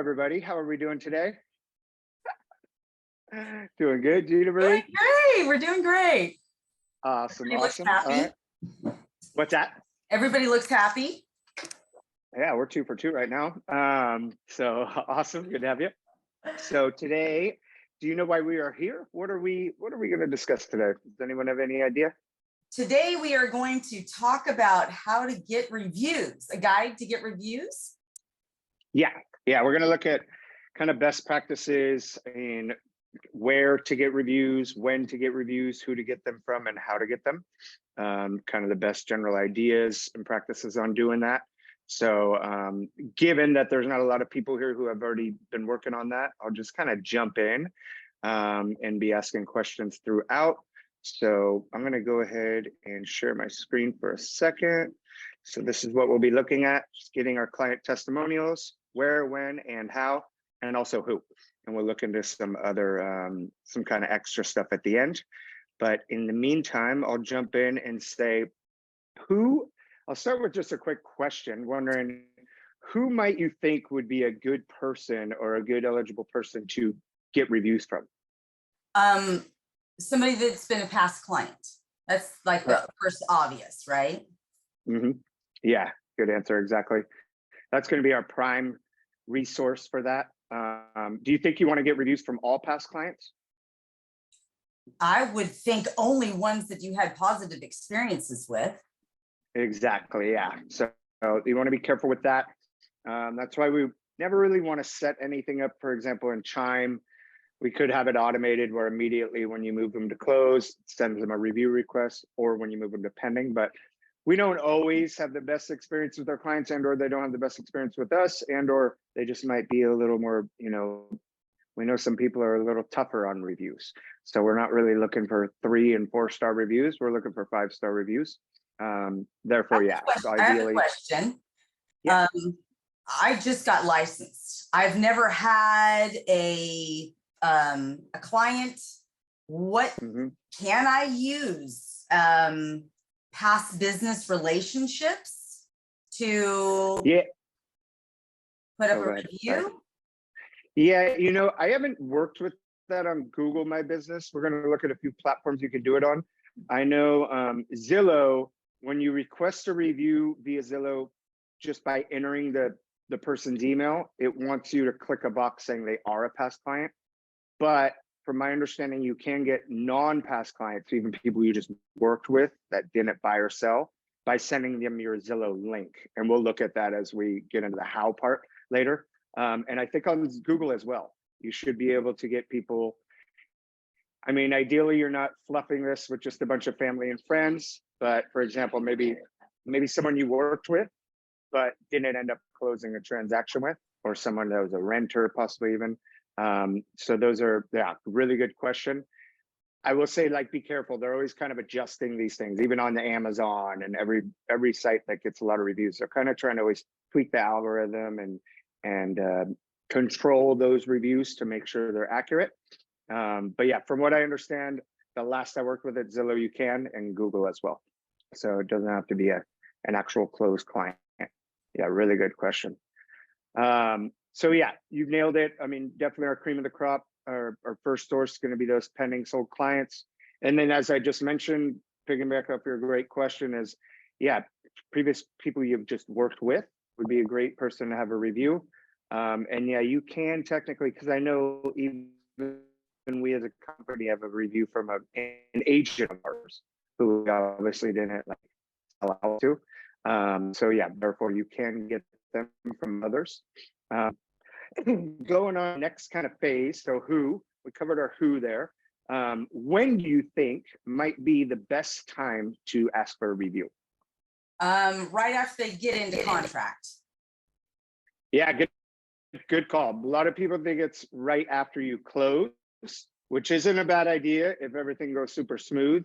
everybody. How are we doing today? Doing good, Ginamarie? Great. We're doing great. Awesome, Everybody looks awesome. happy. What's that? Everybody looks happy. Yeah, we're 2 for 2 right now. So awesome. Good to have you. So today, do you know why we are here? What are we going to discuss today? Does anyone have any idea? Today, we are going to talk about how to get reviews, a guide to get reviews. Yeah, we're going to look at kind of best practices and where to get reviews, when to get reviews, who to get them from, and how to get them. Kind of the best general ideas and practices on doing that. So given that there's not a lot of people here who have already been working on that, I'll just kind of jump in and be asking questions throughout. So I'm going to go ahead and share my screen for a second. So this is what we'll be looking at, just getting our client testimonials, where, when, and how, and also who. And we'll look into some other, some kind of extra stuff at the end. But in the meantime, I'll jump in and say, I'll start with just a quick question, wondering who might you think would be a good person or a good eligible person to get reviews from? Somebody that's been a past client. That's like the first obvious, right? Mm-hmm. Yeah, good answer, exactly. That's going to be our prime resource for that. Do you think you want to get reviews from all past clients? I would think only ones that you had positive experiences with. Exactly, yeah. So you want to be careful with that. That's why we never really want to set anything up. For example, in Chime, we could have it automated where immediately when you move them to close, it sends them a review request, or when you move them to pending. But we don't always have the best experience with our clients, and or they don't have the best experience with us, and or they just might be a little more, we know some people are a little tougher on reviews. So we're not really looking for 3 and 4-star reviews. We're looking for 5-star reviews. Therefore, yeah. So ideally, I have a question. Yeah. I just got licensed. I've never had a client. What can I use? Past business relationships to put up a review? Yeah, I haven't worked with that on Google My Business. We're going to look at a few platforms you can do it on. I know Zillow, when you request a review via Zillow, just by entering the person's email, it wants you to click a box saying they are a past client. But from my understanding, you can get non-past clients, even people you just worked with that didn't buy or sell, by sending them your Zillow link. And we'll look at that as we get into the how part later. And I think on Google as well, you should be able to get people. I mean, ideally, you're not fluffing this with just a bunch of family and friends. But for example, maybe someone you worked with, but didn't end up closing a transaction with, or someone that was a renter, possibly even. So those are, really good question. I will say, be careful. They're always kind of adjusting these things, even on the Amazon and every site that gets a lot of reviews. They're kind of trying to always tweak the algorithm and control those reviews to make sure they're accurate. But yeah, from what I understand, the last I worked with at Zillow, you can, and Google as well. So it doesn't have to be an actual closed client. Yeah, really good question. So yeah, you've nailed it. I mean, definitely our cream of the crop, our first source is going to be those pending sold clients. And then as I just mentioned, picking back up your great question is, previous people you've just worked with would be a great person to have a review. And yeah, you can technically, because I know even we as a company have a review from an agent of ours who we obviously didn't allow to. So yeah, therefore you can get them from others. Going on next kind of phase. So we covered our who there. When do you think might be the best time to ask for a review? Right after they get into contract. Yeah, good call. A lot of people think it's right after you close, which isn't a bad idea if everything goes super smooth,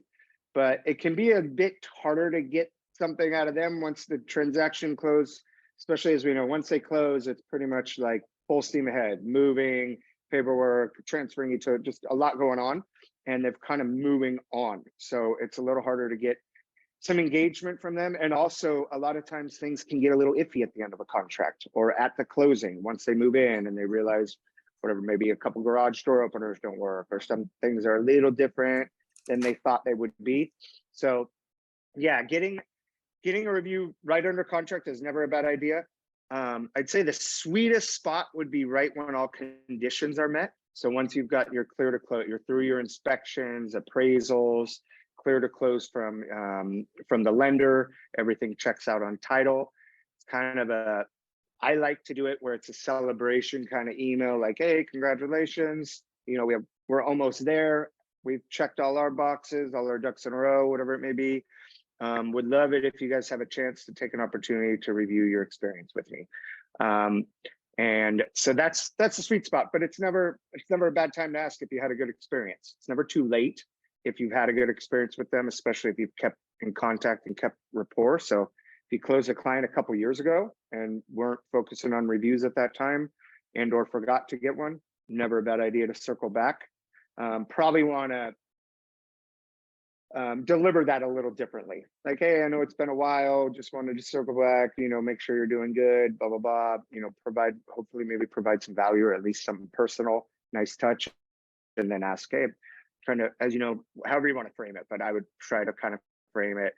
but it can be a bit harder to get something out of them once the transaction closes, especially as we know, once they close, it's pretty much like full steam ahead, moving, paperwork, transferring each other, just a lot going on, and they're kind of moving on. So it's a little harder to get some engagement from them. And also a lot of times things can get a little iffy at the end of a contract or at the closing once they move in and they realize whatever, maybe a couple garage door openers don't work or some things are a little different than they thought they would be. So yeah, getting a review right under contract is never a bad idea. I'd say the sweetest spot would be right when all conditions are met. So once you've got your clear to close, you're through your inspections, appraisals, clear to close from the lender, everything checks out on title. It's kind of I like to do it where it's a celebration kind of email, like, hey, congratulations, you know, we're almost there. We've checked all our boxes, all our ducks in a row, whatever it may be. Would love it if you guys have a chance to take an opportunity to review your experience with me. And so that's the sweet spot, but it's never a bad time to ask if you had a good experience. It's never too late if you've had a good experience with them, especially if you've kept in contact and kept rapport. So if you closed a client a couple years ago and weren't focusing on reviews at that time and or forgot to get one, never a bad idea to circle back. Probably want to deliver that a little differently. Like, hey, I know it's been a while, just wanted to circle back, you know, make sure you're doing good, blah, blah, blah, you know, hopefully maybe provide some value or at least something personal, nice touch, and then ask, hey, trying to, as you know, however you want to frame it, but I would try to kind of frame it.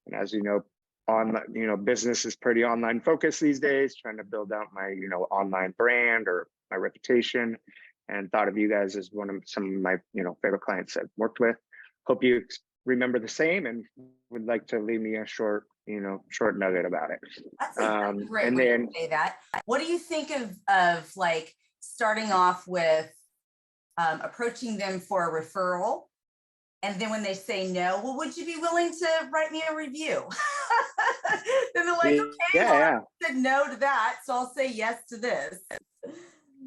And as you know, business is pretty online focused these days, trying to build out my, you know, online brand or my reputation, and thought of you guys as some of my, you know, favorite clients I've worked with. Hope you remember the same and would like to leave me a short nugget about it. That's a great way to say that. What do you think of like starting off with approaching them for a referral? And then when they say no, well, would you be willing to write me a review? Then they're like, okay, I said no to that, so I'll say yes to this.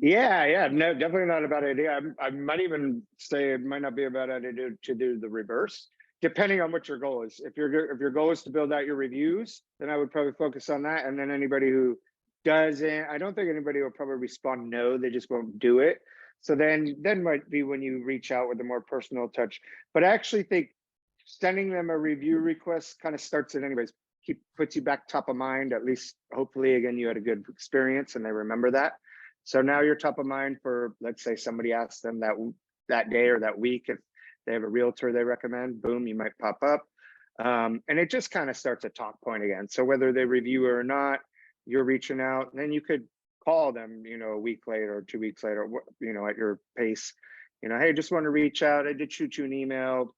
Yeah, no, definitely not a bad idea. I might even say it might not be a bad idea to do the reverse, depending on what your goal is. If your goal is to build out your reviews, then I would probably focus on that. And then anybody who doesn't, I don't think anybody will probably respond no, they just won't do it. So then might be when you reach out with a more personal touch. But I actually think sending them a review request kind of starts it anyways. Puts you back top of mind, at least hopefully, again, you had a good experience and they remember that. So now you're top of mind for, let's say somebody asks them that day or that week, if they have a realtor they recommend, boom, you might pop up. And it just kind of starts a talk point again. So whether they review it or not, you're reaching out, and then you could call them, you know, a week later or 2 weeks later, you know, at your pace, you know, hey, just want to reach out. I did shoot you an email.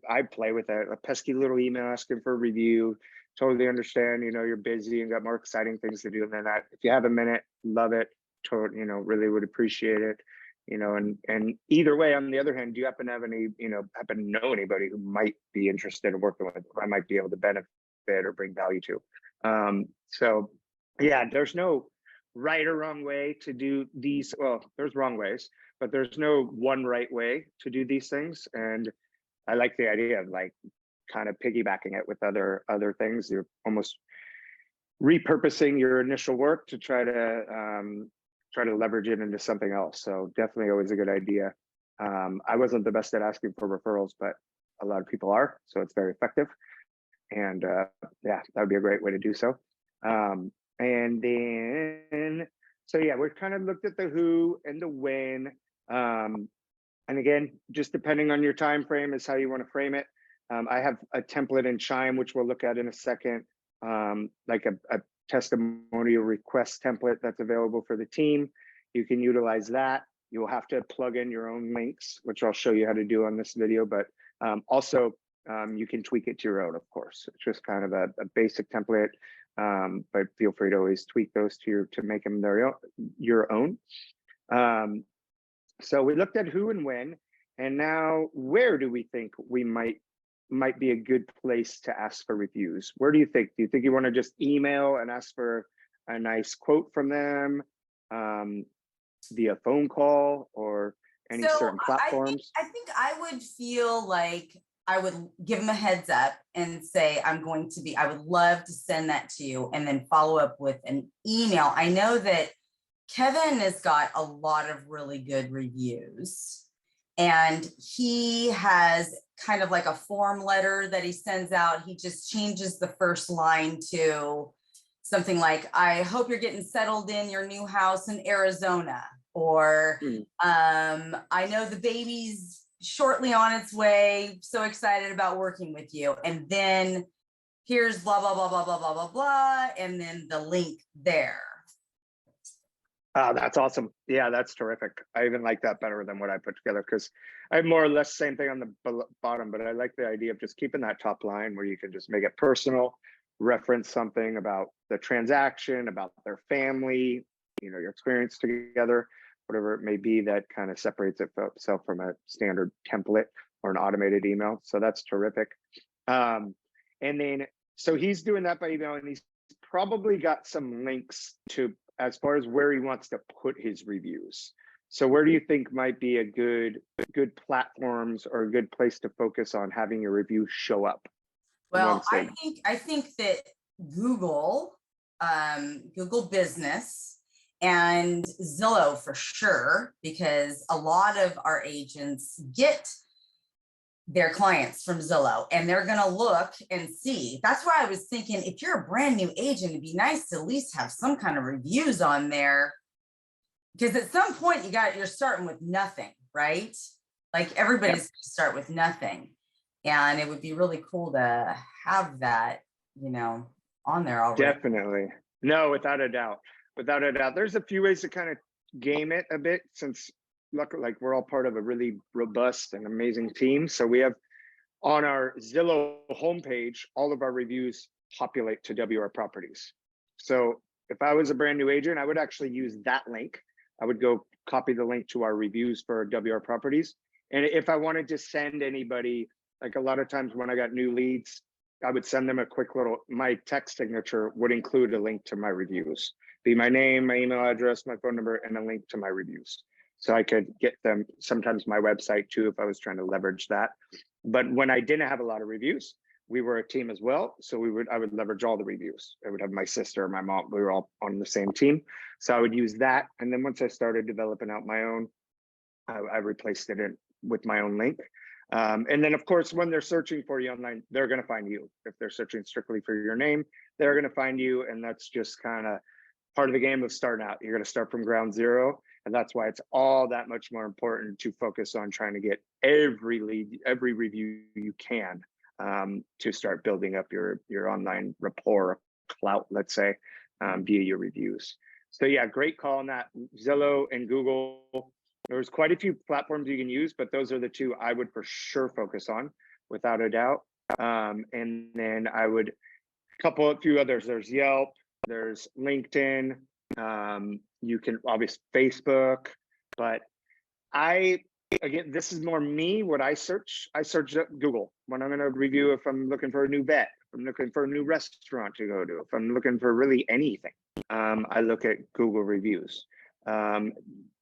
I play with a pesky little email asking for a review. Totally understand, you know, you're busy and got more exciting things to do than that. If you have a minute, love it. You know, really would appreciate it, you know, and either way, on the other hand, do you happen to have happen to know anybody who might be interested in working with, who I might be able to benefit or bring value to? So yeah, there's no right or wrong way to do these. Well, there's wrong ways, but there's no one right way to do these things. And I like the idea of like kind of piggybacking it with other things. You're almost repurposing your initial work to try to leverage it into something else. So definitely always a good idea. I wasn't the best at asking for referrals, but a lot of people are, so it's very effective. And yeah, that would be a great way to do so. And then, so yeah, we've kind of looked at the who and the when. And again, just depending on your time frame is how you want to frame it. I have a template in Chime, which we'll look at in a second, like a testimonial request template that's available for the team. You can utilize that. You'll have to plug in your own links, which I'll show you how to do on this video, but also you can tweak it to your own, of course. It's just kind of a basic template, but feel free to always tweak those to make them your own. So we looked at who and when, and now where do we think we might be a good place to ask for reviews? Where do you think? Do you think you want to just email and ask for a nice quote from them via phone call or any certain platforms? I think I would feel like I would give them a heads up and say, I would love to send that to you, and then follow up with an email. I know that Kevin has got a lot of really good reviews, and he has kind of like a form letter that he sends out. He just changes the first line to something like, I hope you're getting settled in your new house in Arizona, or I know the baby's shortly on its way, so excited about working with you. And then here's blah, blah, blah, blah, blah, blah, blah, blah, and then the link there. Oh, that's awesome. Yeah, that's terrific. I even like that better than what I put together, because I have more or less same thing on the bottom, but I like the idea of just keeping that top line where you can just make it personal, reference something about the transaction, about their family, you know, your experience together, whatever it may be that kind of separates itself from a standard template or an automated email. So that's terrific. And then, so he's doing that by email, and he's probably got some links to, as far as where he wants to put his reviews. So where do you think might be a good platforms or a good place to focus on having your review show up? Well, I think that Google, Google Business and Zillow for sure, because a lot of our agents get their clients from Zillow, and they're going to look and see. That's why I was thinking, if you're a brand new agent, it'd be nice to at least have some kind of reviews on there, because at some point you're starting with nothing, right? Like everybody's going to start with nothing, and it would be really cool to have that, you know, on there already. Definitely. No, without a doubt. Without a doubt. There's a few ways to kind of game it a bit, since like we're all part of a really robust and amazing team. So we have on our Zillow homepage, all of our reviews populate to WR Properties. So if I was a brand new agent, I would actually use that link. I would go copy the link to our reviews for WR Properties. And if I wanted to send anybody, like a lot of times when I got new leads, I would send them a quick little, my text signature would include a link to my reviews, be my name, my email address, my phone number, and a link to my reviews. So I could get them, sometimes my website too, if I was trying to leverage that. But when I didn't have a lot of reviews, we were a team as well. So I would leverage all the reviews. I would have my sister, my mom, we were all on the same team. So I would use that. And then once I started developing out my own, I replaced it with my own link. And then of course, when they're searching for you online, they're going to find you. If they're searching strictly for your name, they're going to find you. And that's just kind of part of the game of starting out. You're going to start from ground zero. And that's why it's all that much more important to focus on trying to get every lead, every review you can, to start building up your online rapport, clout, let's say, via your reviews. So yeah, great call on that. Zillow and Google. There's quite a few platforms you can use, but those are the two I would for sure focus on, without a doubt. And then I would a few others. There's Yelp, there's LinkedIn. You can obviously Facebook, but again, this is more me, what I search up Google when I'm going to review, if I'm looking for a new vet, if I'm looking for a new restaurant to go to, if I'm looking for really anything, I look at Google reviews.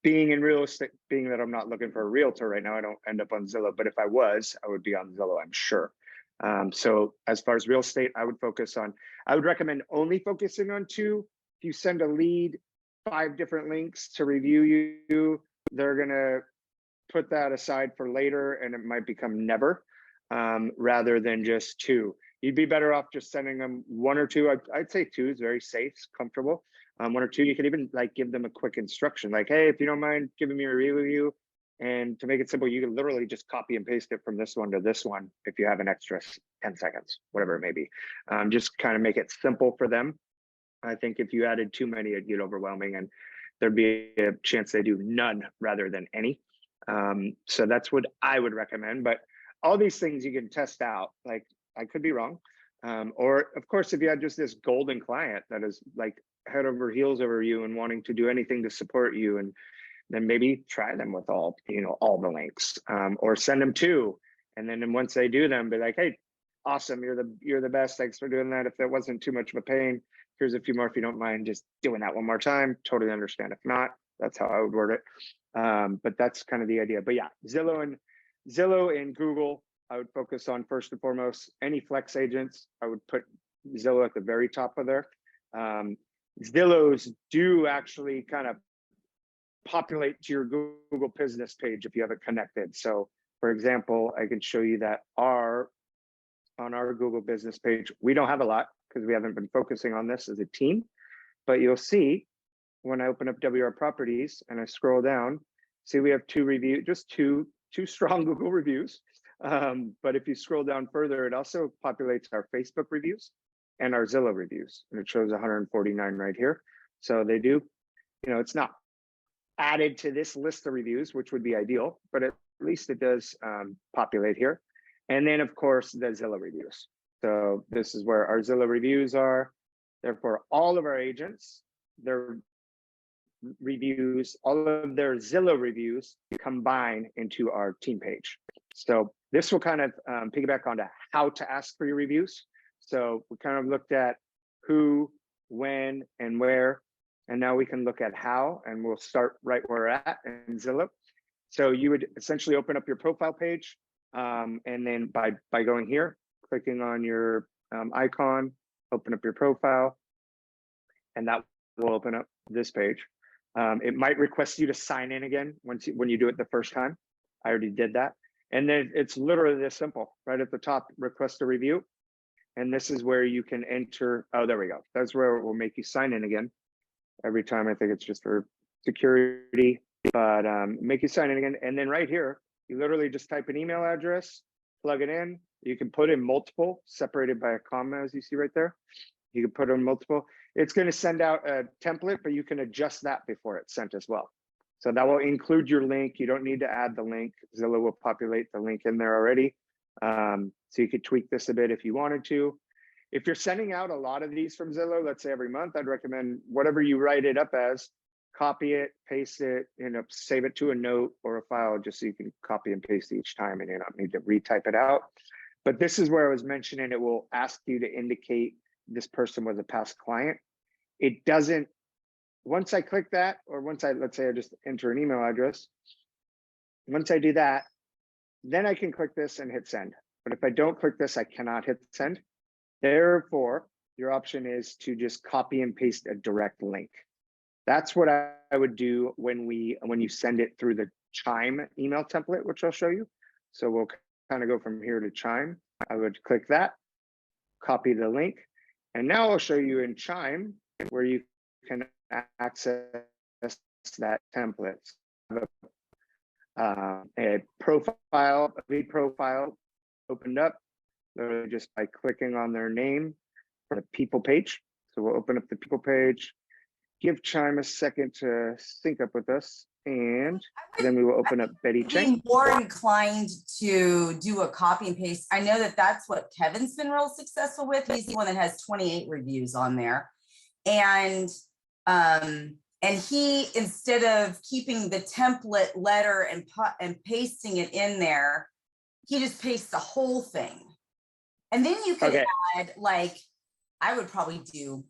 Being in real estate, being that I'm not looking for a realtor right now, I don't end up on Zillow, but if I was, I would be on Zillow, I'm sure. So as far as real estate, I would recommend only focusing on two. If you send a lead 5 different links to review you, they're going to put that aside for later, and it might become never, rather than just 2. You'd be better off just sending them 1 or 2. I'd say 2 is very safe, comfortable. 1 or 2, you could even like give them a quick instruction, like, hey, if you don't mind giving me a review, and to make it simple, you can literally just copy and paste it from this one to this one if you have an extra 10 seconds, whatever it may be. Just kind of make it simple for them. I think if you added too many, it'd get overwhelming, and there'd be a chance they do none rather than any. So that's what I would recommend. But all these things you can test out. Like, I could be wrong. Or of course, if you had just this golden client that is like head over heels over you and wanting to do anything to support you, and then maybe try them with all the links, or send them 2. And then once they do them, be like, hey, awesome, you're the best. Thanks for doing that. If that wasn't too much of a pain, here's a few more if you don't mind just doing that 1 more time. Totally understand. If not, that's how I would word it. But that's kind of the idea. But yeah, Zillow and Google, I would focus on first and foremost. Any flex agents, I would put Zillow at the very top of there. Zillows do actually kind of populate to your Google business page if you have it connected. So For example, I can show you that on our Google business page, we don't have a lot because we haven't been focusing on this as a team, but you'll see when I open up WR Properties and I scroll down, see we have just two strong Google reviews. But if you scroll down further, it also populates our Facebook reviews and our Zillow reviews, and it shows 149 right here. So they do, it's not added to this list of reviews, which would be ideal, but at least it does populate here. And then of course the Zillow reviews. So this is where our Zillow reviews are. Therefore, all of our agents, their reviews, all of their Zillow reviews combine into our team page. So this will kind of piggyback onto how to ask for your reviews. So we kind of looked at who, when, and where, and now we can look at how, and we'll start right where we're at in Zillow. So you would essentially open up your profile page, and then by going here, clicking on your icon, open up your profile, and that will open up this page. It might request you to sign in again when you do it the first time. I already did that. And then it's literally this simple, right at the top, request a review. And this is where you can enter, oh, there we go. That's where it will make you sign in again. Every time, I think it's just for security, but make you sign in again. And then right here, you literally just type an email address, plug it in. You can put in multiple, separated by a comma, as you see right there. You can put in multiple. It's going to send out a template, but you can adjust that before it's sent as well. So that will include your link. You don't need to add the link. Zillow will populate the link in there already. So you could tweak this a bit if you wanted to. If you're sending out a lot of these from Zillow, let's say every month, I'd recommend whatever you write it up as, copy it, paste it, save it to a note or a file, just so you can copy and paste each time and you don't need to retype it out. But this is where I was mentioning it will ask you to indicate this person was a past client. It doesn't, once I click that, or let's say I just enter an email address, once I do that, then I can click this and hit send. But if I don't click this, I cannot hit send. Therefore, your option is to just copy and paste a direct link. That's what I would do when you send it through the Chime email template, which I'll show you. So we'll kind of go from here to Chime. I would click that, copy the link, and now I'll show you in Chime where you can access that template. A profile, a lead profile opened up literally just by clicking on their name for the people page. So we'll open up the people page, give Chime a second to sync up with us, and then we will open up Betty Chang. Being more inclined to do a copy and paste. I know that that's what Kevin's been real successful with. He's the one that has 28 reviews on there. And he, instead of keeping the template letter and pasting it in there, he just pastes the whole thing. And then you could add, like, I would probably do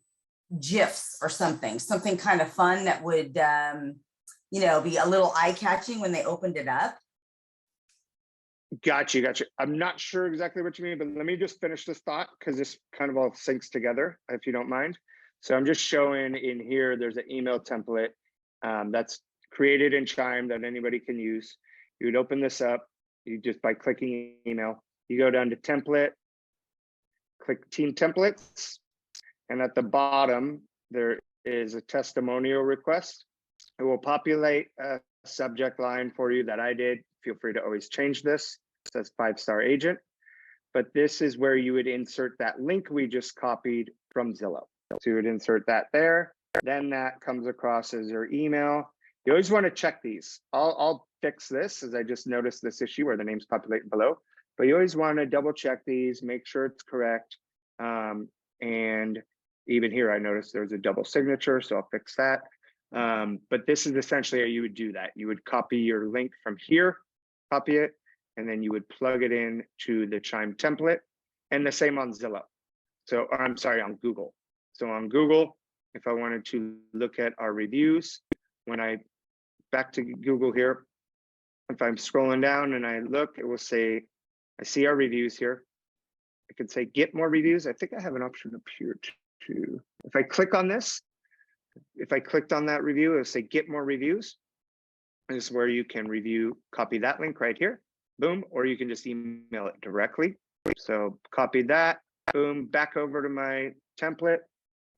GIFs or something kind of fun that would, be a little eye-catching when they opened it up. Got you. I'm not sure exactly what you mean, but let me just finish this thought because this kind of all syncs together, if you don't mind. So I'm just showing in here, there's an email template that's created in Chime that anybody can use. You would open this up, you just by clicking email, you go down to template, click team templates, and at the bottom, there is a testimonial request. It will populate a subject line for you that I did. Feel free to always change this. It says 5-star agent, but this is where you would insert that link we just copied from Zillow. So you would insert that there. Then that comes across as your email. You always want to check these. I'll fix this as I just noticed this issue where the names populate below, but you always want to double check these, make sure it's correct. And even here, I noticed there's a double signature, so I'll fix that. But this is essentially how you would do that. You would copy your link from here, copy it, and then you would plug it in to the Chime template, and the same on Zillow. So, or I'm sorry, on Google. So on Google, if I wanted to look at our reviews, back to Google here, if I'm scrolling down and I look, it will say, I see our reviews here. I could say get more reviews. I think I have an option up here too. If I click on this, if I clicked on that review, it'll say get more reviews. This is where you can review, copy that link right here, boom, or you can just email it directly. So copy that, boom, back over to my template,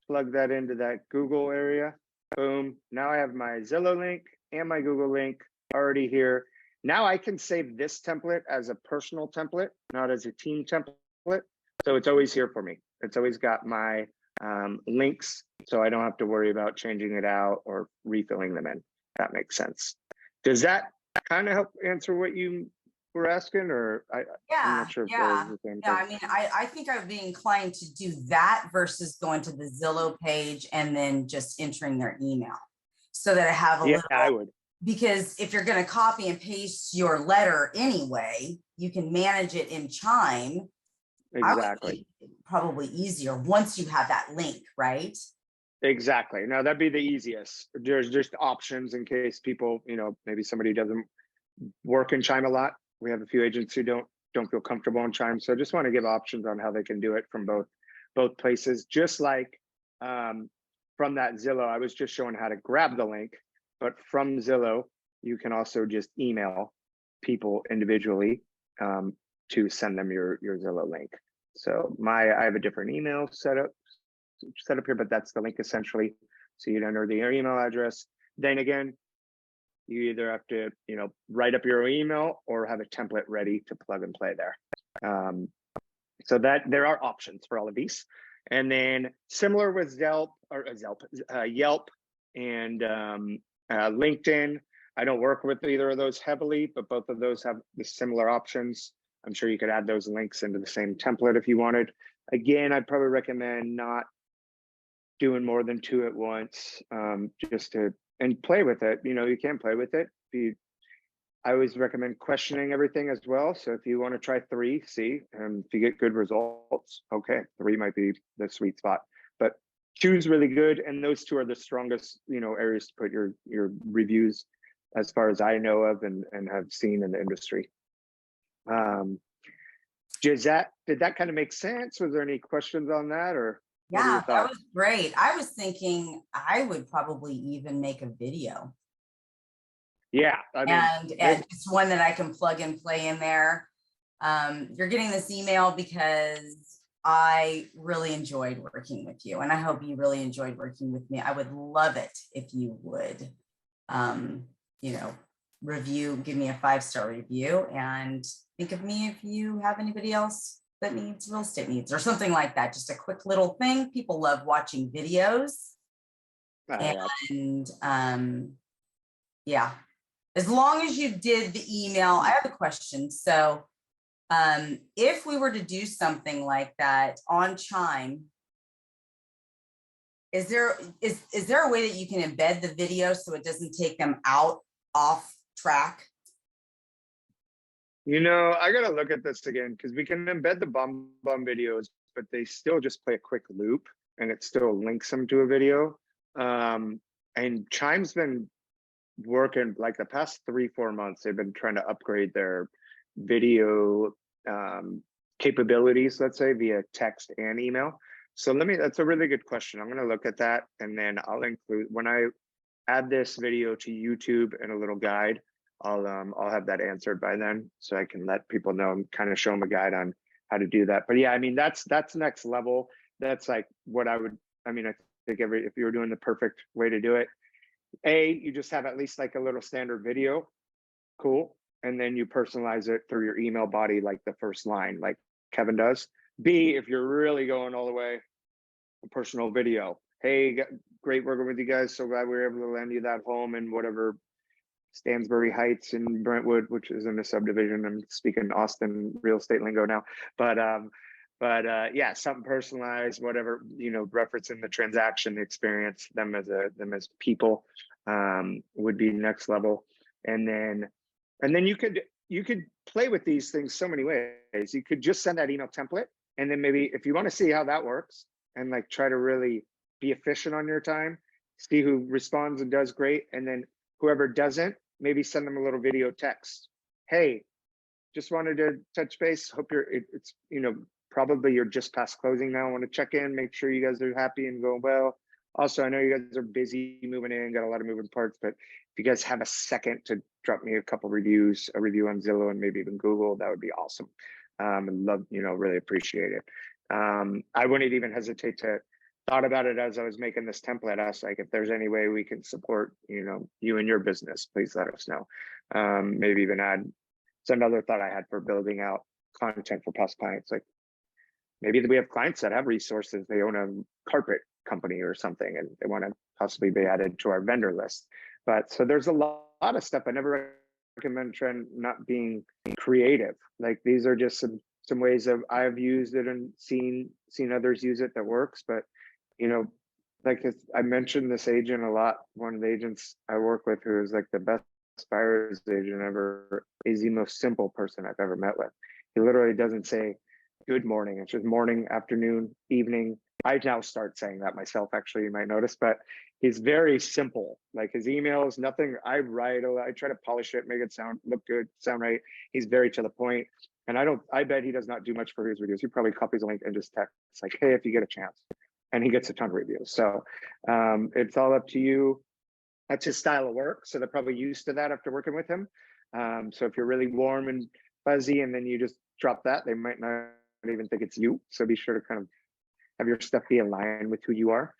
plug that into that Google area, boom. Now I have my Zillow link and my Google link already here. Now I can save this template as a personal template, not as a team template. So it's always here for me. It's always got my links, so I don't have to worry about changing it out or refilling them in. That makes sense. Does that kind of help answer what you were asking, or I'm not sure if yeah. the same Yeah, thing. I mean, I think I would be inclined to do that versus going to the Zillow page and then just entering their email so that I have a Yeah, little, I would. because if you're going to copy and paste your letter anyway, you can manage it in Chime. Exactly. Probably easier once you have that link, right? Exactly. Now that'd be the easiest. There's just options in case people, maybe somebody doesn't work in Chime a lot. We have a few agents who don't feel comfortable in Chime, so I just want to give options on how they can do it from both places. Just like from that Zillow, I was just showing how to grab the link, but from Zillow, you can also just email people individually to send them your Zillow link. So I have a different email set up here, but that's the link essentially. So you'd enter your email address. Then again, you either have to, write up your email or have a template ready to plug and play there. So that there are options for all of these. And then similar with Yelp and LinkedIn. I don't work with either of those heavily, but both of those have the similar options. I'm sure you could add those links into the same template if you wanted. Again, I'd probably recommend not doing more than 2 at once, just to, and play with it. You can play with it. I always recommend questioning everything as well. So if you want to try 3, see, and if you get good results, okay, 3 might be the sweet spot. But 2 is really good, and those 2 are the strongest, areas to put your reviews, as far as I know of and have seen in the industry. Did that kind of make sense? Was there any questions on that, or? Yeah, that was great. I was thinking I would probably even make a video. Yeah, I mean, and it's one that I can plug and play in there. You're getting this email because I really enjoyed working with you, and I hope you really enjoyed working with me. I would love it if you would, give me a 5-star review, and think of me if you have anybody else that needs real estate needs or something like that. Just a quick little thing. People love watching videos. And yeah, as long as you did the email. I have a question. So if we were to do something like that on Chime, is there a way that you can embed the video so it doesn't take them off track? I gotta look at this again, because we can embed the bomb videos, but they still just play a quick loop and it still links them to a video. And Chime's been working like the past 3-4 months. They've been trying to upgrade their video capabilities, let's say, via text and email. So that's a really good question. I'm going to look at that, and then I'll include, when I add this video to YouTube and a little guide, I'll have that answered by then, so I can let people know and kind of show them a guide on how to do that. But yeah, I mean, that's next level. That's like what I think if you were doing the perfect way to do it, you just have at least like a little standard video, cool, and then you personalize it through your email body, like the first line, like Kevin does. B, if you're really going all the way, a personal video. Hey, great working with you guys. So glad we were able to lend you that home in whatever Stansbury Heights in Brentwood, which is in the subdivision. I'm speaking Austin real estate lingo now, but yeah, something personalized, whatever, referencing the transaction experience, them as people, would be next level. And then you could play with these things so many ways. You could just send that email template, and then maybe if you want to see how that works and like try to really be efficient on your time, see who responds and does great, and then whoever doesn't, maybe send them a little video text. Hey, just wanted to touch base. Hope probably you're just past closing now. I want to check in, make sure you guys are happy and going well. Also, I know you guys are busy moving in, got a lot of moving parts, but if you guys have a second to drop me a couple reviews, a review on Zillow and maybe even Google, that would be awesome. And love, really appreciate it. I wouldn't even hesitate to thought about it as I was making this template. I was like, if there's any way we can support, you and your business, please let us know. Maybe even add, it's another thought I had for building out content for past clients. Like maybe we have clients that have resources, they own a carpet company or something, and they want to possibly be added to our vendor list. But so there's a lot of stuff. I never recommend trend not being creative. Like these are just some ways of I've used it and seen others use it that works. But like I mentioned this agent a lot. One of the agents I work with, who is like the best buyer's agent ever, is the most simple person I've ever met with. He literally doesn't say good morning. It's just morning, afternoon, evening. I now start saying that myself, actually, you might notice, but he's very simple. Like his emails, nothing, I write, I try to polish it, make it look good, sound right. He's very to the point. And I bet he does not do much for his videos. He probably copies a link and just texts like, hey, if you get a chance. And he gets a ton of reviews. So it's all up to you. That's his style of work. So they're probably used to that after working with him. So if you're really warm and fuzzy and then you just drop that, they might not even think it's you. So be sure to kind of have your stuff be aligned with who you are.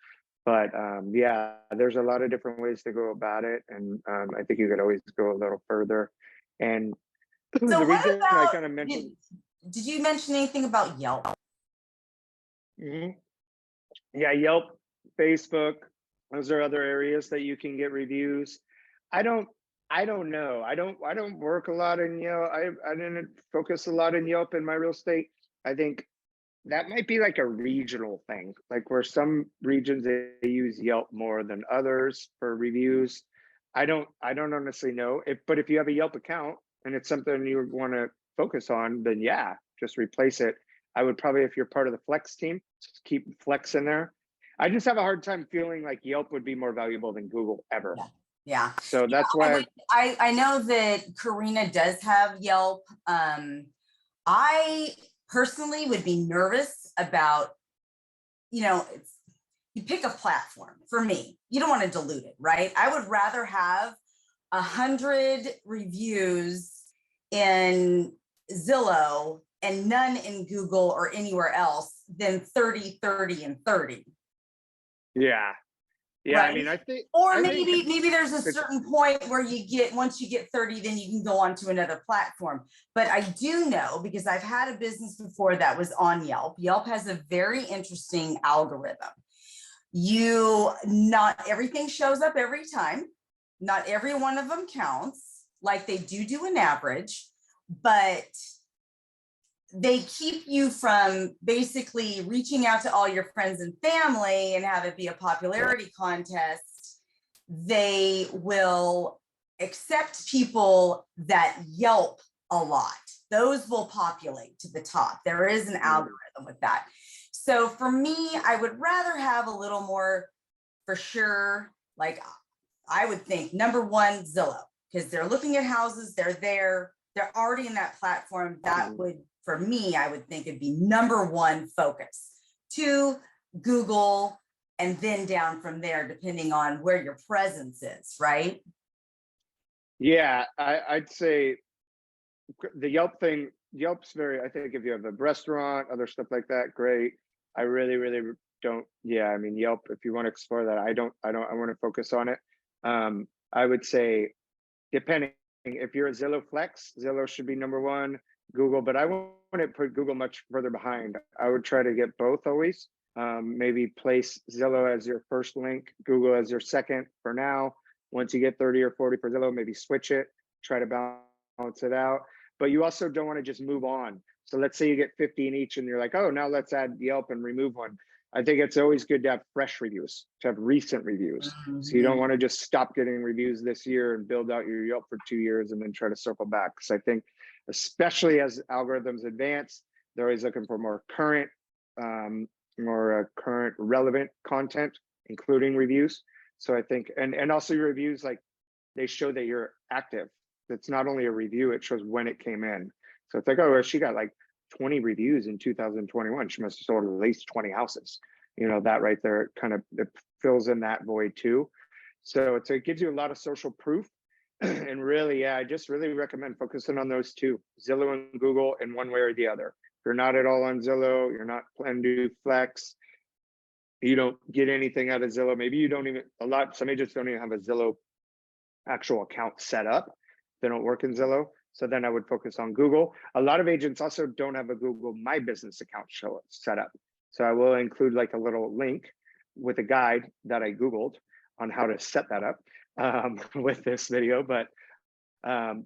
But yeah, there's a lot of different ways to go about it. And I think you could always go a little further. And so the reason about, I kind of mentioned. Did you mention anything about Yelp? Mm-hmm. Yeah, Yelp, Facebook, those are other areas that you can get reviews. I don't know. I don't work a lot in Yelp. I didn't focus a lot in Yelp in my real estate. I think that might be like a regional thing, like where some regions they use Yelp more than others for reviews. I don't honestly know but if you have a Yelp account and it's something you want to focus on, then yeah, just replace it. I would probably, if you're part of the Flex team, just keep Flex in there. I just have a hard time feeling like Yelp would be more valuable than Google ever. Yeah. So that's why I know that Karina does have Yelp. I personally would be nervous about, you pick a platform. For me, you don't want to dilute it, right? I would rather have 100 reviews in Zillow and none in Google or anywhere else than 30, 30, and 30. Yeah. Yeah, right? I mean, I think, or maybe there's a certain point where once you get 30, then you can go on to another platform. But I do know, because I've had a business before that was on Yelp. Yelp has a very interesting algorithm. Not everything shows up every time. Not every one of them counts. Like they do an average, but they keep you from basically reaching out to all your friends and family and have it be a popularity contest. They will accept people that Yelp a lot. Those will populate to the top. There is an algorithm with that. So for me, I would rather have a little more, for sure, like I would think number one, Zillow, because they're looking at houses, they're already in that platform. That would, for me, I would think it'd be number one focus. 2, Google, and then down from there, depending on where your presence is, right? Yeah, I'd say the Yelp thing, Yelp's I think if you have a restaurant, other stuff like that, great. I really, really don't. Yeah, I mean, Yelp, if you want to explore that, I want to focus on it. I would say, depending, if you're a Zillow Flex, Zillow should be number one. Google, but I wouldn't put Google much further behind. I would try to get both always. Maybe place Zillow as your first link, Google as your second for now. Once you get 30 or 40 for Zillow, maybe switch it, try to balance it out. But you also don't want to just move on. So let's say you get 50 in each and you're like, oh, now let's add Yelp and remove one. I think it's always good to have fresh reviews, to have recent reviews. So you don't want to just stop getting reviews this year and build out your Yelp for 2 years and then try to circle back. Because I think, especially as algorithms advance, they're always looking for more current relevant content, including reviews. So I think, and also your reviews, like they show that you're active. It's not only a review, it shows when it came in. So it's like, oh, she got like 20 reviews in 2021. She must have sold at least 20 houses. that right there, it fills in that void too. So it gives you a lot of social proof. And really, I just really recommend focusing on those two, Zillow and Google, in one way or the other. If you're not at all on Zillow, you're not planning to do Flex, you don't get anything out of Zillow. Maybe you don't even, some agents don't even have a Zillow actual account set up. They don't work in Zillow. So then I would focus on Google. A lot of agents also don't have a Google My Business account set up. So I will include like a little link with a guide that I Googled on how to set that up with this video. But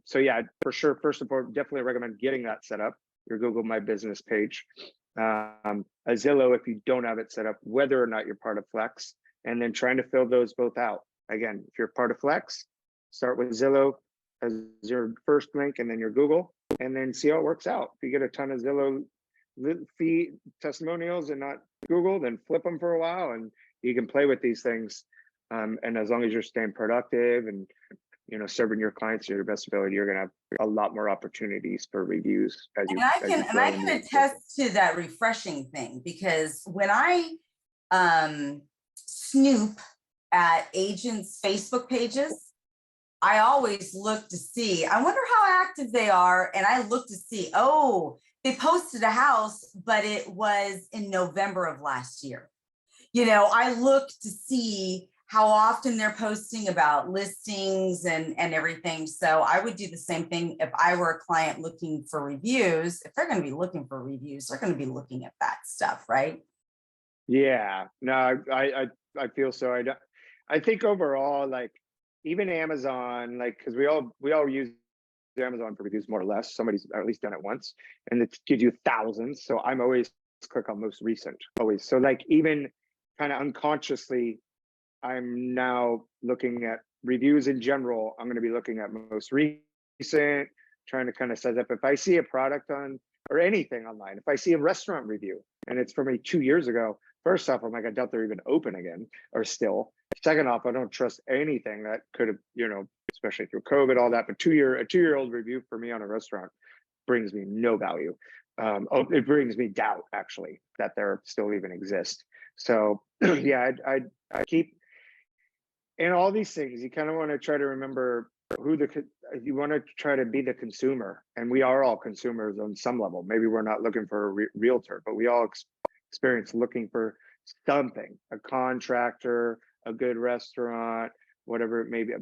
so yeah, for sure, first and foremost, definitely recommend getting that set up, your Google My Business page. A Zillow, if you don't have it set up, whether or not you're part of Flex, and then trying to fill those both out. Again, if you're part of Flex, start with Zillow as your first link, and then your Google, and then see how it works out. If you get a ton of Zillow fee testimonials and not Google, then flip them for a while, and you can play with these things. And as long as you're staying productive and serving your clients to your best ability, you're going to have a lot more opportunities for reviews. I can attest to that refreshing thing, because when I snoop at agents' Facebook pages, I always look to see, I wonder how active they are. And I look to see, oh, they posted a house, but it was in November of last year. I look to see how often they're posting about listings and everything. So I would do the same thing if I were a client looking for reviews. If they're going to be looking for reviews, they're going to be looking at that stuff, right? Yeah, no, I feel so. I think overall, like even Amazon, like, because we all use Amazon for reviews more or less. Somebody's at least done it once, and it gives you thousands. So I'm always click on most recent, always. So like even kind of unconsciously, I'm now looking at reviews in general. I'm going to be looking at most recent, trying to kind of set up. If I see a product on or anything online, if I see a restaurant review and it's from 2 years ago, first off, I'm like, I doubt they're even open again or still. Second off, I don't trust anything that could have, especially through COVID, all that. But a two-year-old review for me on a restaurant brings me no value. It brings me doubt actually that they're still even exist. So yeah, I keep. And all these things, you kind of want to try to remember you want to try to be the consumer. And we are all consumers on some level. Maybe we're not looking for a realtor, but we all experience looking for something, a contractor, a good restaurant, whatever it may be, a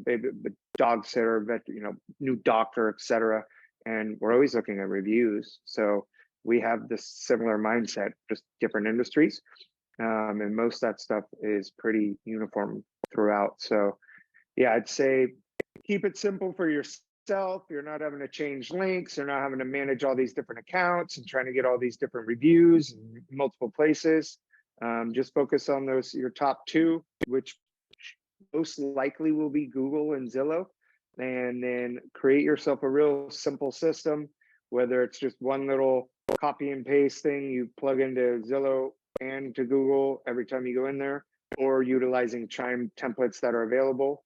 dog sitter, new doctor, etc. And we're always looking at reviews. So we have this similar mindset, just different industries. And most of that stuff is pretty uniform throughout. So yeah, I'd say keep it simple for yourself. You're not having to change links. You're not having to manage all these different accounts and trying to get all these different reviews in multiple places. Just focus on your top two, which most likely will be Google and Zillow, and then create yourself a real simple system, whether it's just one little copy and paste thing you plug into Zillow and to Google every time you go in there, or utilizing Chime templates that are available.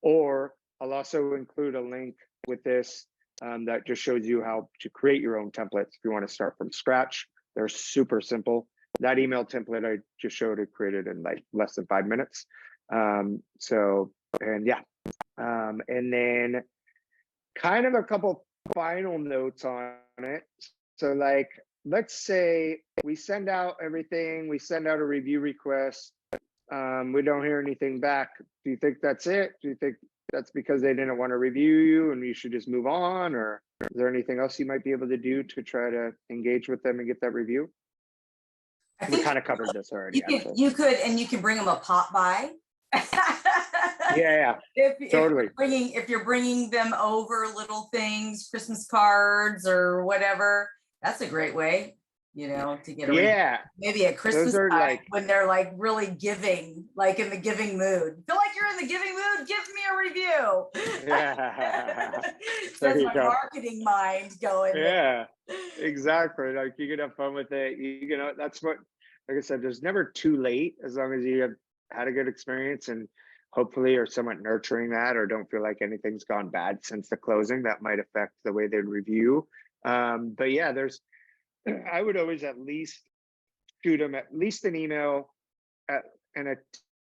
Or I'll also include a link with this that just shows you how to create your own templates if you want to start from scratch. They're super simple. That email template I just showed, it created in like less than 5 minutes. And then kind of a couple final notes on it. So like, let's say we send out everything, we send out a review request, we don't hear anything back. Do you think that's it? Do you think that's because they didn't want to review you and you should just move on? Or is there anything else you might be able to do to try to engage with them and get that review? We kind of covered this already. You can bring them a pop by. Yeah, totally. If you're bringing them over little things, Christmas cards or whatever, that's a great way, to get a maybe a Christmas card when they're like really giving, like in the giving mood. Feel like you're in the giving mood? Give me a review. Yeah. That's my marketing mind going. Yeah, exactly. Like you can have fun with it. That's what, like I said, there's never too late as long as you have had a good experience and hopefully are somewhat nurturing that, or don't feel like anything's gone bad since the closing that might affect the way they'd review. But yeah, I would always at least shoot them at least an email and a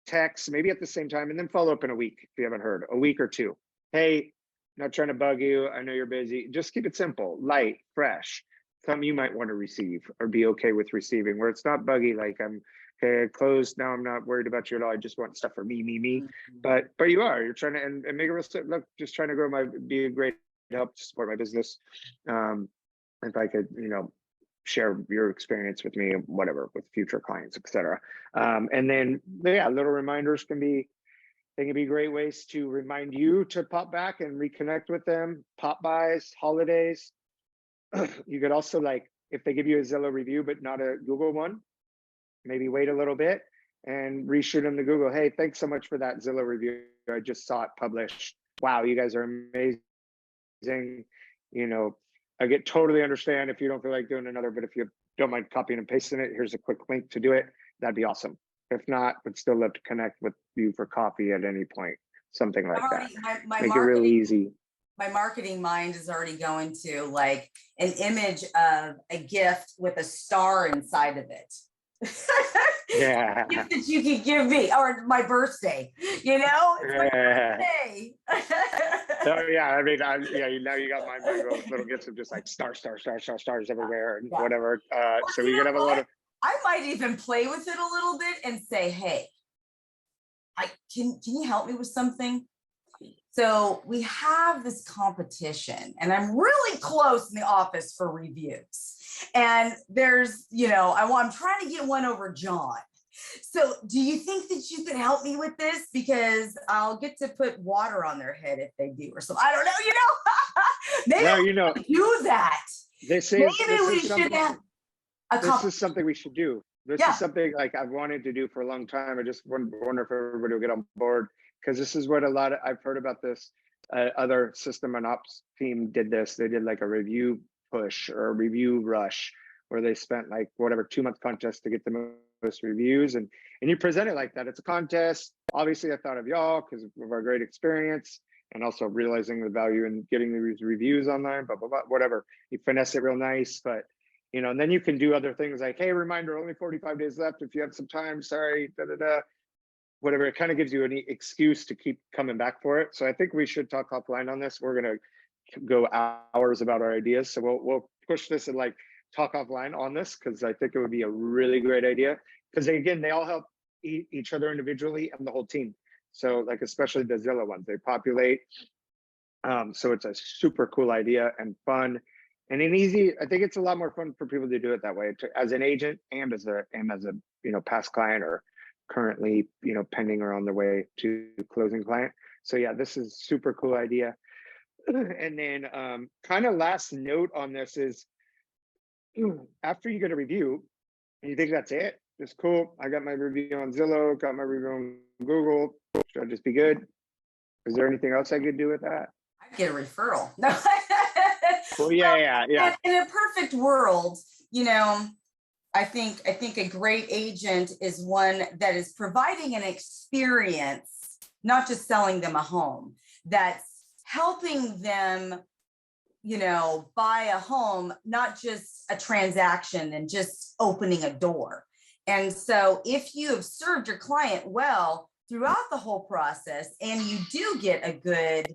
text, maybe at the same time, and then follow up in a week if you haven't heard, a week or two. Hey, not trying to bug you. I know you're busy. Just keep it simple, light, fresh. Something you might want to receive or be okay with receiving, where it's not buggy, like I'm okay, closed now. I'm not worried about you at all. I just want stuff for me. But you're trying to and make it look, just trying to grow be a great help to support my business. If I could, share your experience with me, whatever, with future clients, etc. And then, yeah, little reminders can be great ways to remind you to pop back and reconnect with them. Pop buys, holidays. You could also, like, if they give you a Zillow review, but not a Google one, maybe wait a little bit and reshoot them to Google. Hey, thanks so much for that Zillow review. I just saw it published. Wow, you guys are amazing. I totally understand if you don't feel like doing another, but if you don't mind copying and pasting it, here's a quick link to do it. That'd be awesome. If not, would still love to connect with you for coffee at any point, something like that. Make it really easy. My marketing mind is already going to like an image of a gift with a star inside of it. Yeah. Gift that you could give me, or my birthday, It's my birthday. Oh yeah, I mean, now you got my little gifts of just like stars everywhere and whatever. So we could have a lot of. I might even play with it a little bit and say, hey, can you help me with something? So we have this competition and I'm really close in the office for reviews. And there's, I'm trying to get one over John. So do you think that you could help me with this? Because I'll get to put water on their head if they do or something. I don't know, maybe do that. This is something we should do. This is something like I've wanted to do for a long time. I just wonder if everybody will get on board, because this is what I've heard about this. Other system and ops team did this. They did like a review push or a review rush where they spent like 2-month contest to get the most reviews, and you present it like that. It's a contest. Obviously, I thought of y'all because of our great experience and also realizing the value in getting these reviews online, blah, blah, blah, whatever. You finesse it real nice, but and then you can do other things like, hey, reminder, only 45 days left. If you have some time, sorry, whatever. It kind of gives you any excuse to keep coming back for it. So I think we should talk offline on this. We're going to go hours about our ideas. So we'll push this and like talk offline on this, because I think it would be a really great idea. Because again, they all help each other individually and the whole team. So like, especially the Zillow ones, they populate. So it's a super cool idea and fun. And easy. I think it's a lot more fun for people to do it that way, as an agent and as a past client, or currently pending or on the way to closing client. So yeah, this is super cool idea. And then kind of last note on this is, after you get a review and you think that's it, it's cool. I got my review on Zillow, got my review on Google. Should I just be good? Is there anything else I could do with that? I'd get a referral. No. Well, yeah. In a perfect world, I think a great agent is one that is providing an experience, not just selling them a home, that's helping them, buy a home, not just a transaction and just opening a door. And so if you have served your client well throughout the whole process and you do get a good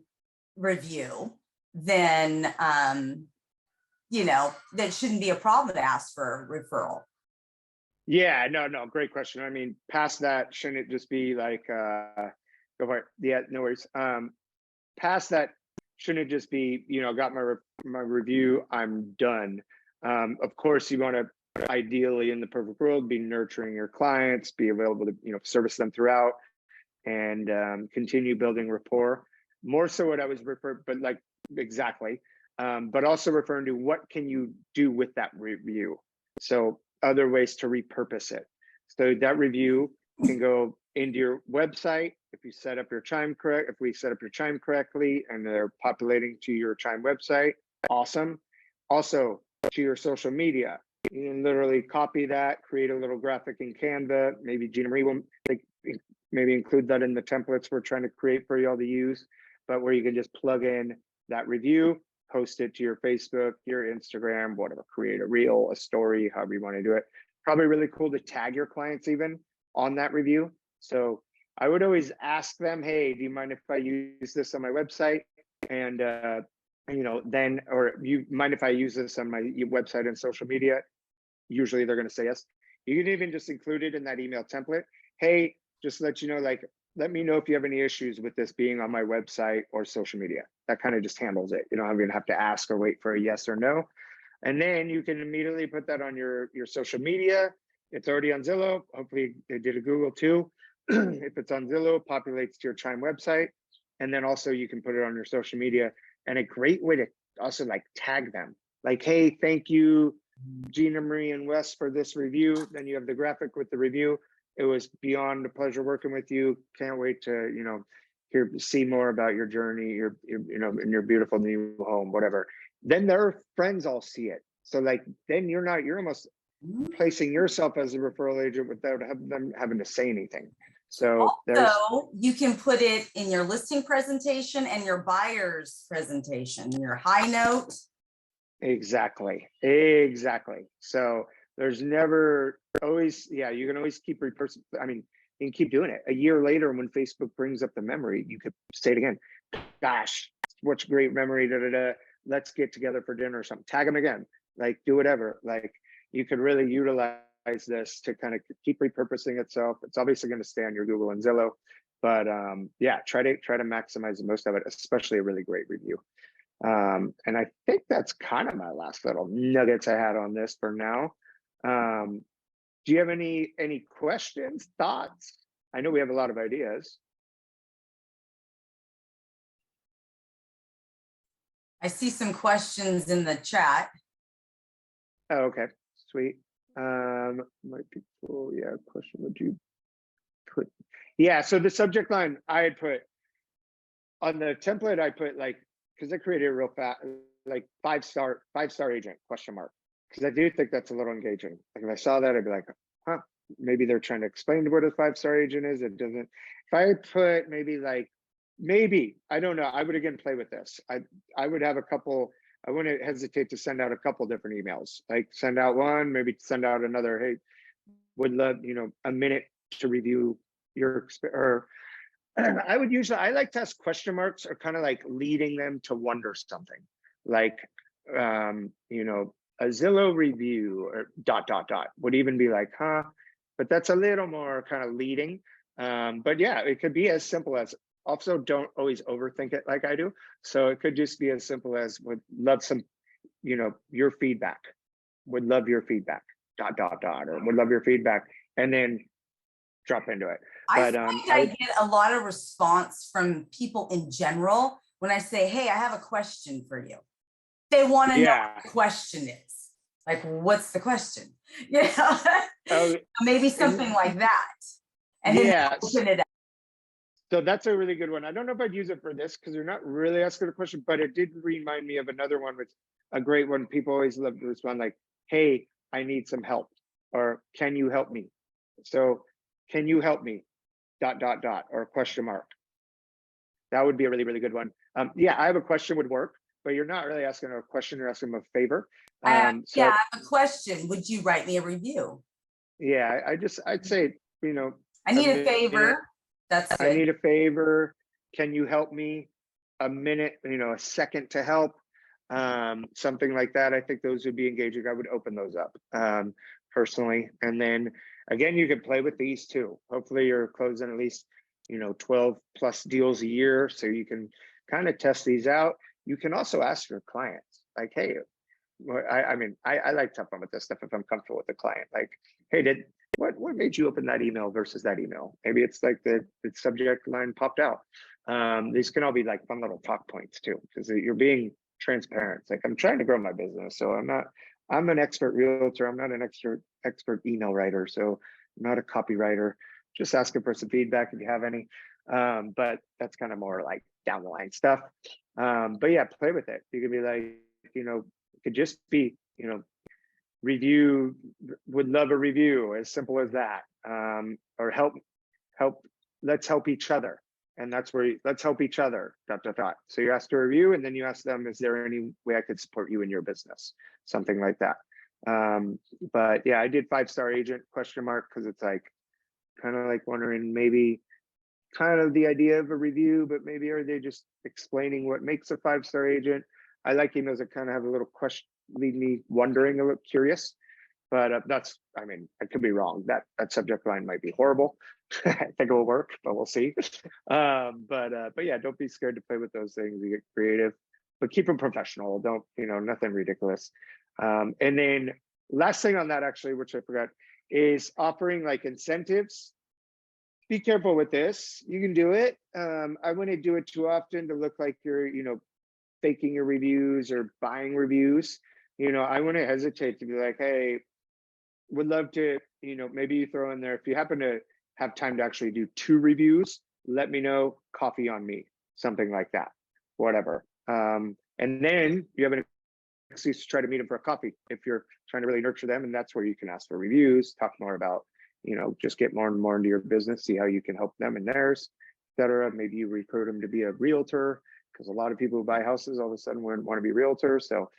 review, then that shouldn't be a problem to ask for a referral. Yeah, no, great question. I mean, past that, shouldn't it just be like go for it? Yeah, no worries. Past that, shouldn't it just be, got my review, I'm done. Of course, you want to ideally, in the perfect world, be nurturing your clients, be available to service them throughout, and continue building rapport. More so what I was referring, but like exactly, but also referring to what can you do with that review. So other ways to repurpose it. So that review can go into your website if you set up your chime correct. If we set up your chime correctly and they're populating to your chime website, awesome. Also to your social media, you can literally copy that, create a little graphic in Canva. Maybe Ginamarie will maybe include that in the templates we're trying to create for y'all to use, but where you can just plug in that review, post it to your Facebook, your Instagram, whatever, create a reel, a story, however you want to do it. Probably really cool to tag your clients even on that review. So I would always ask them, hey, do you mind if I use this on my website? And, then, or you mind if I use this on my website and social media? Usually they're going to say yes. You can even just include it in that email template. Hey, just to let you know, like, let me know if you have any issues with this being on my website or social media. That kind of just handles it. You don't even have to ask or wait for a yes or no. And then you can immediately put that on your social media. It's already on Zillow. Hopefully they did a Google too. If it's on Zillow, populates to your Chime website. And then also you can put it on your social media. And a great way to also like tag them. Like, hey, thank you, Ginamarie and Wes, for this review. Then you have the graphic with the review. It was beyond a pleasure working with you. Can't wait to, see more about your journey, your in your beautiful new home, whatever. Then their friends all see it. So like, then you're almost placing yourself as a referral agent without them having to say anything. So also, you can put it in your listing presentation and your buyer's presentation, your high note. Exactly. So there's never always, you can always keep you can keep doing it. A year later, when Facebook brings up the memory, you could say it again. Gosh, what's a great memory, let's get together for dinner or something. Tag them again, like do whatever. Like you could really utilize this to kind of keep repurposing itself. It's obviously going to stay on your Google and Zillow, but try to maximize the most of it, especially a really great review. And I think that's kind of my last little nuggets I had on this for now. Do you have any questions, thoughts? I know we have a lot of ideas. I see some questions in the chat. Oh, okay, sweet. Might be cool. Yeah, question would you put? Yeah, so the subject line I had put on the template, I put like, because I created it real fast, like five-star agent, question mark. Because I do think that's a little engaging. Like if I saw that, I'd be like, huh, maybe they're trying to explain what a five-star agent is. It doesn't. If I put maybe, I don't know. I would again play with this. I would have a couple. I wouldn't hesitate to send out a couple different emails. Like send out one, maybe send out another. Hey, would love a minute to review your or. I like to ask question marks or kind of like leading them to wonder something, like a Zillow review or ... would even be like, huh? But that's a little more kind of leading. But yeah, it could be as simple as, also don't always overthink it like I do. So it could just be as simple as, would love some, your feedback, would love your feedback, ... or would love your feedback, and then drop into it. But I get a lot of response from people in general when I say, hey, I have a question for you. They want to know what the question is. Like, what's the question? Maybe something like that. And then open it up. So that's a really good one. I don't know if I'd use it for this because you're not really asking a question, but it did remind me of another one, which a great one. People always love to respond like, hey, I need some help, or can you help me? So can you help me? ... or question mark. That would be a really, really good one. I have a question would work, but you're not really asking a question, you're asking them a favor. I have a question. Would you write me a review? Yeah, I'd say, I need a favor. That's good. I need a favor. Can you help me? A minute, a second to help. Something like that. I think those would be engaging. I would open those up personally. And then again, you can play with these too. Hopefully you're closing at least, 12 plus deals a year. So you can kind of test these out. You can also ask your clients like, hey, I like to have fun with this stuff if I'm comfortable with the client. Like, hey, what made you open that email versus that email? Maybe it's like the subject line popped out. These can all be like fun little talk points too, because you're being transparent. It's like, I'm trying to grow my business. So I'm an expert realtor. I'm not an expert email writer. So I'm not a copywriter. Just asking for some feedback if you have any. But that's kind of more like down the line stuff. But yeah, play with it. You could be like, it could just be, review, would love a review, as simple as that. Or help, let's help each other. And that's where let's help each other, ... So you ask to review, and then you ask them, is there any way I could support you in your business? Something like that. But yeah, I did 5-star agent question mark, because it's like, kind of like wondering maybe kind of the idea of a review, but maybe are they just explaining what makes a 5-star agent? I like emails that kind of have a little question, leave me wondering, a little curious. But that's, I mean, I could be wrong. That subject line might be horrible. I think it will work, but we'll see. But yeah, don't be scared to play with those things. You get creative, but keep them professional. Don't, nothing ridiculous. And then last thing on that, actually, which I forgot, is offering like incentives. Be careful with this. You can do it. I wouldn't do it too often to look like you're, faking your reviews or buying reviews. I wouldn't hesitate to be like, hey, would love to, maybe you throw in there, if you happen to have time to actually do 2 reviews, let me know, coffee on me, something like that, whatever. And then you have an excuse to try to meet them for a coffee if you're trying to really nurture them. And that's where you can ask for reviews, talk more about, just get more and more into your business, see how you can help them and theirs, et cetera. Maybe you recruit them to be a realtor, because a lot of people who buy houses all of a sudden want to be realtors. So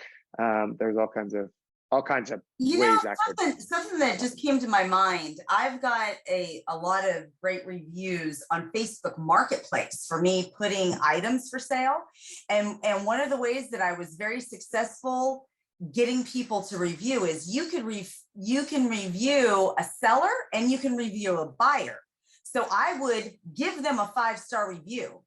there's all kinds of ways that something that just came to my mind. I've got a lot of great reviews on Facebook Marketplace for me putting items for sale. And one of the ways that I was very successful getting people to review is you can review a seller and you can review a buyer. So I would give them a 5-star review.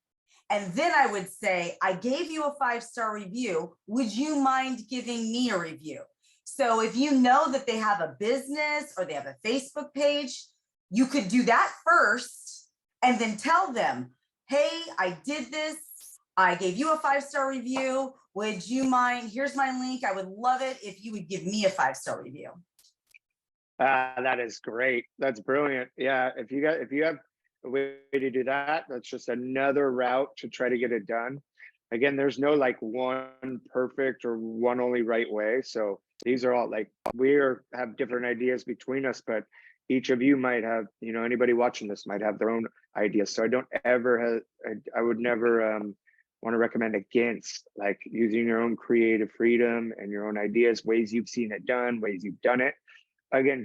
And then I would say, I gave you a 5-star review. Would you mind giving me a review? So if you know that they have a business or they have a Facebook page, you could do that first and then tell them, hey, I did this. I gave you a 5-star review. Would you mind? Here's my link. I would love it if you would give me a 5-star review. That is great. That's brilliant. Yeah. If you have a way to do that, that's just another route to try to get it done. Again, there's no like one perfect or one only right way. So these are all like, have different ideas between us, but each of you might have, anybody watching this might have their own ideas. So I would never want to recommend against like using your own creative freedom and your own ideas, ways you've seen it done, ways you've done it. Again,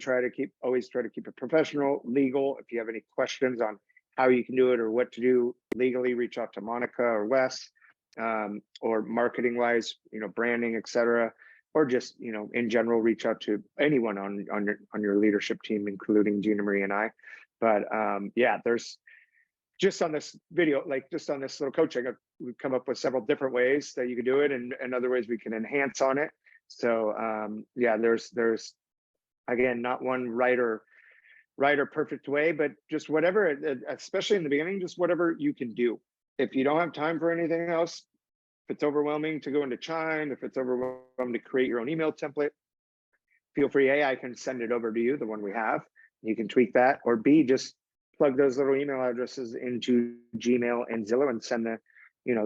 always try to keep it professional, legal. If you have any questions on how you can do it or what to do legally, reach out to Monica or Wes, or marketing wise, branding, etc. Or just, in general, reach out to anyone on your leadership team, including Ginamarie and I. But yeah, there's just on this video, like just on this little coaching, we've come up with several different ways that you can do it and other ways we can enhance on it. So yeah, there's again, not one right or perfect way, but just whatever, especially in the beginning, just whatever you can do. If you don't have time for anything else, if it's overwhelming to go into Chime, if it's overwhelming to create your own email template, feel free. A, I can send it over to you, the one we have. You can tweak that, or B, just plug those little email addresses into Gmail and Zillow and send the,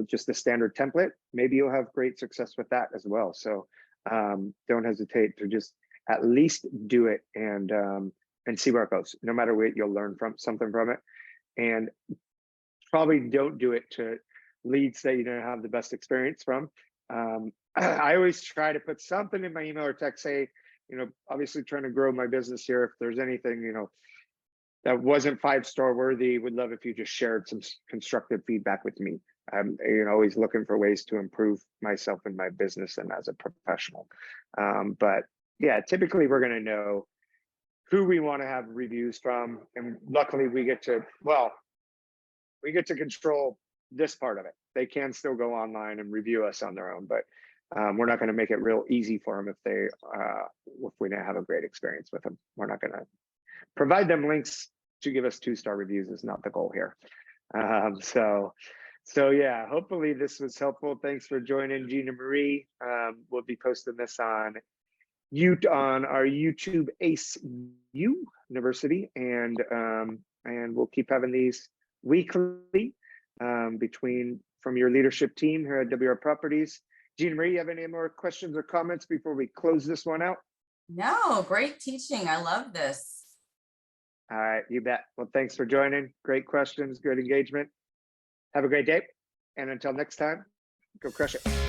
just the standard template. Maybe you'll have great success with that as well. So don't hesitate to just at least do it and see where it goes. No matter what, you'll learn something from it. And probably don't do it to leads that you don't have the best experience from. I always try to put something in my email or text, say, obviously trying to grow my business here. If there's anything, that wasn't 5-star worthy, would love if you just shared some constructive feedback with me. I'm always looking for ways to improve myself in my business and as a professional. But yeah, typically we're going to know who we want to have reviews from. And luckily we get to control this part of it. They can still go online and review us on their own, but we're not going to make it real easy for them if we don't have a great experience with them. We're not going to provide them links to give us 2-star reviews is not the goal here. So yeah, hopefully this was helpful. Thanks for joining, Ginamarie. We'll be posting this on our YouTube Ace YOU-NIVERSITY, and we'll keep having these weekly from your leadership team here at WR Properties. Ginamarie, you have any more questions or comments before we close this one out? No, great teaching. I love this. All right, you bet. Well, thanks for joining. Great questions, good engagement. Have a great day. And until next time, go crush it.